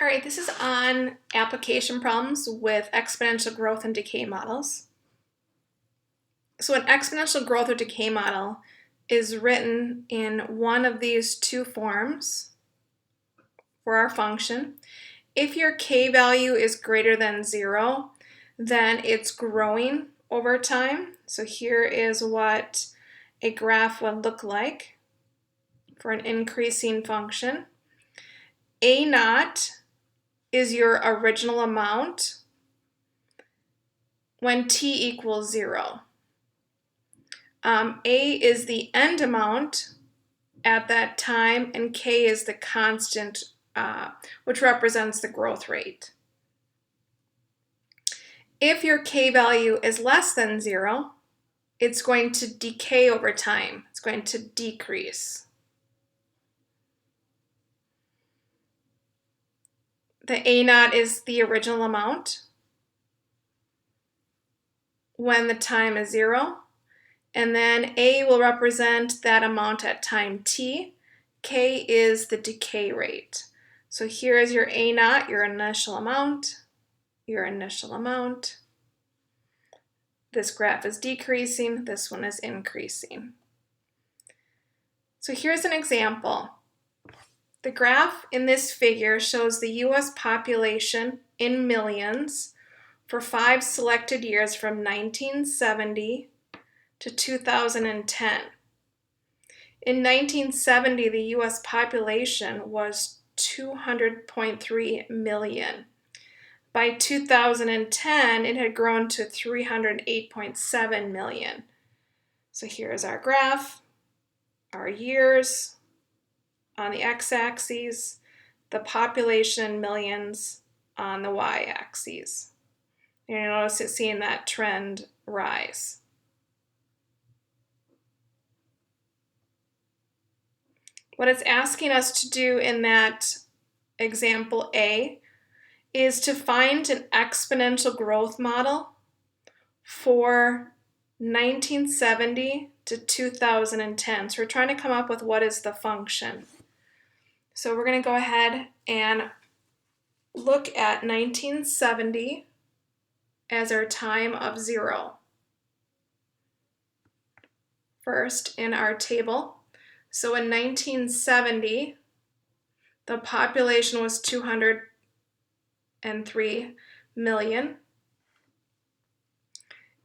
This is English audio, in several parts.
All right, this is on application problems with exponential growth and decay models. So an exponential growth or decay model is written in one of these two forms for our function. If your k value is greater than 0, then it's growing over time. So here is what a graph would look like for an increasing function. A naught is your original amount when t equals 0. A is the end amount at that time, and k is the constant, which represents the growth rate. If your k value is less than 0, it's going to decay over time. It's going to decrease. The A naught is the original amount when the time is 0. And then A will represent that amount at time t. K is the decay rate. So here is your A naught, your initial amount, your initial amount. This graph is decreasing, this one is increasing. So here's an example. The graph in this figure shows the US population in millions for 5 selected years from 1970 to 2010. In 1970, the US population was 200.3 million. By 2010, it had grown to 308.7 million. So here's our graph, our years on the x-axis, the population in millions on the y-axis. And you notice it's seeing that trend rise. What it's asking us to do in that example A is to find an exponential growth model for 1970 to 2010. So we're trying to come up with what is the function. So we're going to go ahead and look at 1970 as our time of 0. First in our table. So in 1970, the population was 203 million.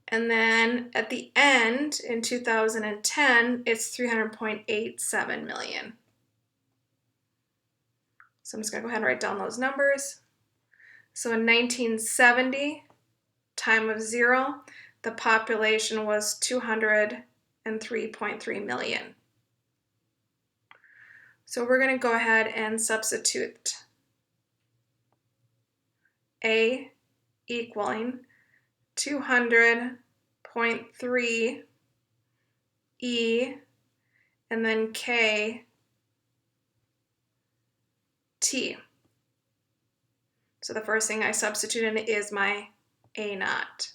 And then at the end, in 2010, it's 300.87 million. So I'm just going to go ahead and write down those numbers. So in 1970, time of 0, the population was 203.3 million. So we're going to go ahead and substitute A equaling 200.3 E and then K T. So the first thing I substitute in is my A naught.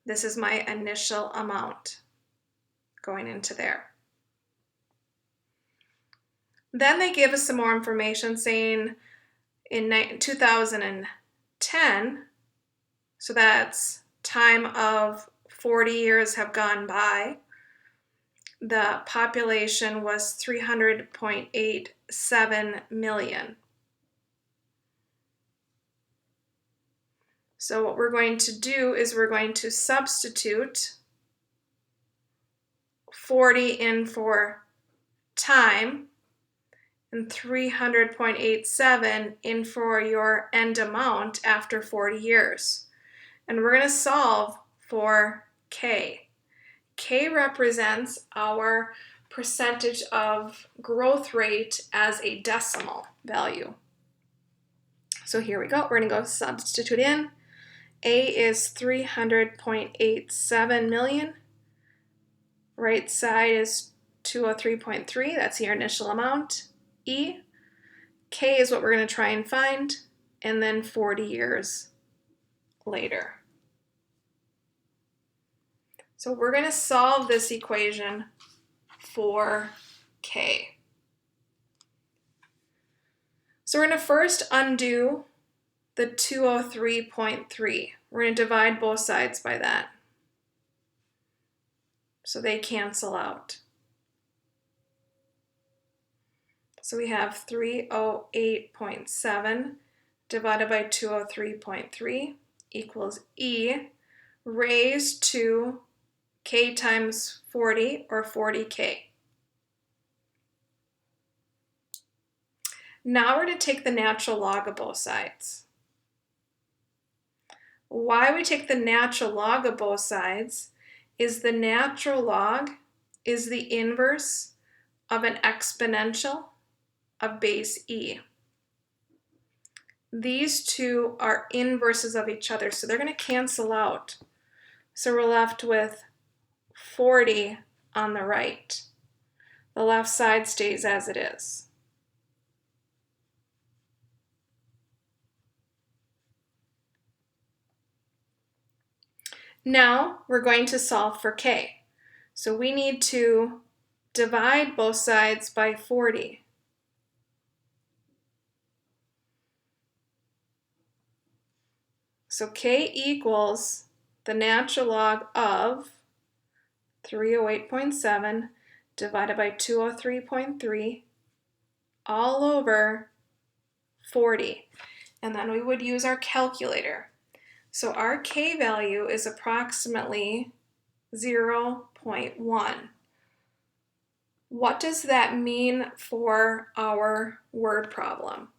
This is my initial amount going into there. Then they give us some more information saying in 2010, so that's time of 40 years have gone by, the population was 300.87 million. So what we're going to do is we're going to substitute 40 in for time and 300.87 in for your end amount after 40 years. And we're going to solve for K. K represents our percentage of growth rate as a decimal value. So here we go. We're going to go substitute in. A is 300.87 million. Right side is 203.3. That's your initial amount. E. K is what we're going to try and find, and then 40 years later. So we're going to solve this equation for K. So we're going to first undo the 203.3. We're going to divide both sides by that. So they cancel out. So we have 308.7 divided by 203.3 equals E raised to K times 40, or 40K. Now we're going to take the natural log of both sides. Why we take the natural log of both sides is the natural log is the inverse of an exponential of base E. These two are inverses of each other, so they're going to cancel out. So we're left with 40 on the right. The left side stays as it is. Now we're going to solve for K. So we need to divide both sides by 40. So K equals the natural log of 308.7 divided by 203.3 all over 40. And then we would use our calculator. So our K value is approximately 0.1. What does that mean for our word problem?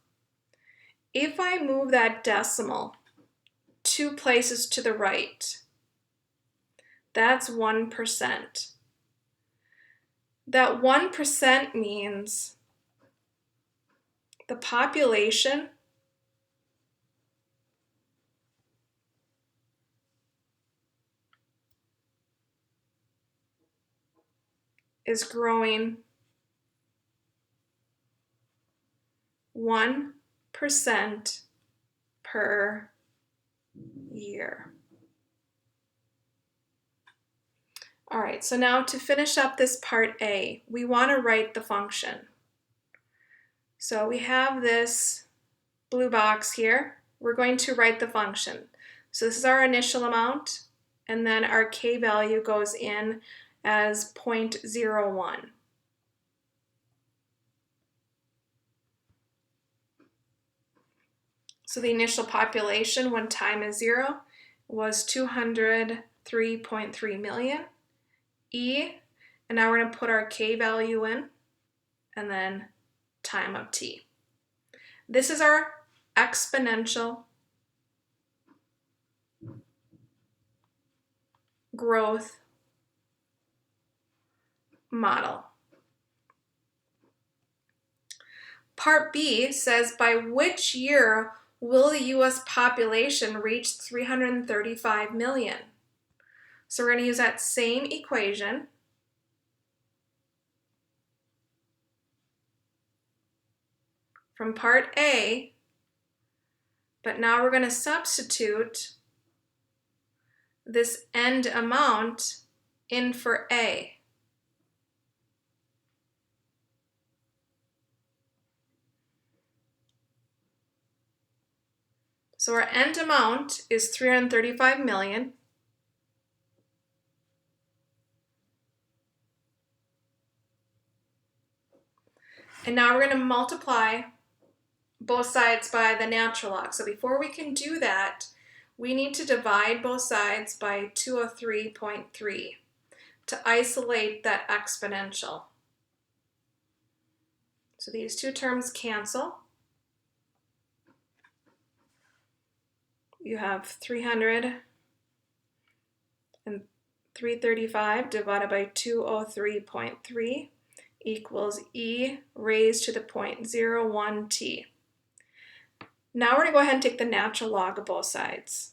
If I move that decimal 2 places to the right, that's 1%. That 1% means the population is growing 1% per year. All right, so now to finish up this part A, we want to write the function. So we have this blue box here. We're going to write the function. So this is our initial amount, and then our K value goes in as 0.01. So the initial population when time is 0 was 203.3 million. E, and now we're going to put our K value in, and then time of T. This is our exponential growth model. Part B says, by which year will the U.S. population reach 335 million? So we're going to use that same equation. From part A, but now we're going to substitute this end amount in for A. So our end amount is 335 million. And now we're going to multiply both sides by the natural log. So before we can do that, we need to divide both sides by 203.3 to isolate that exponential. So these two terms cancel. You have 335 divided by 203.3 equals E raised to the 0.01t. Now we're going to go ahead and take the natural log of both sides.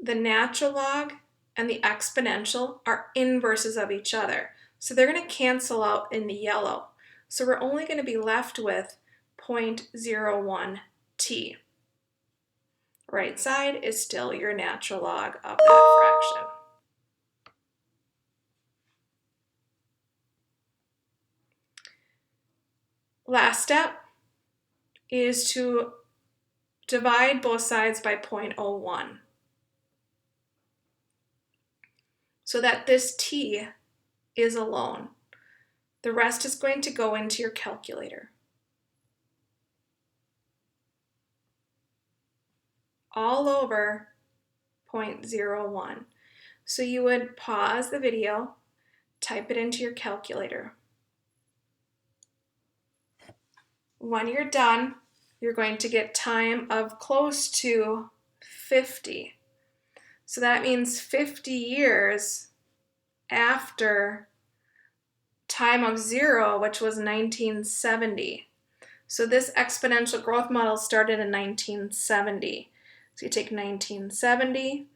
The natural log and the exponential are inverses of each other, so they're going to cancel out in the yellow. So we're only going to be left with 0.01t. Right side is still your natural log of that fraction. last step is to divide both sides by 0.01 so that this t is alone. The rest is going to go into your calculator. All over 0.01. So you would pause the video, type it into your calculator. When you're done, you're going to get time of close to 50. So that means 50 years after time of 0, which was 1970. So this exponential growth model started in 1970. So you take 1970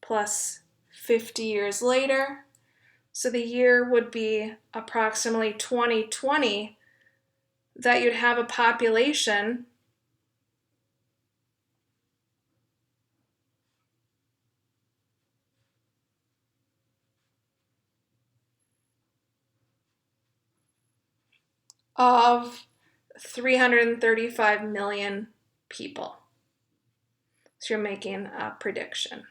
plus 50 years later. So the year would be approximately 2020 that you'd have a population of 335 million people. So you're making a prediction.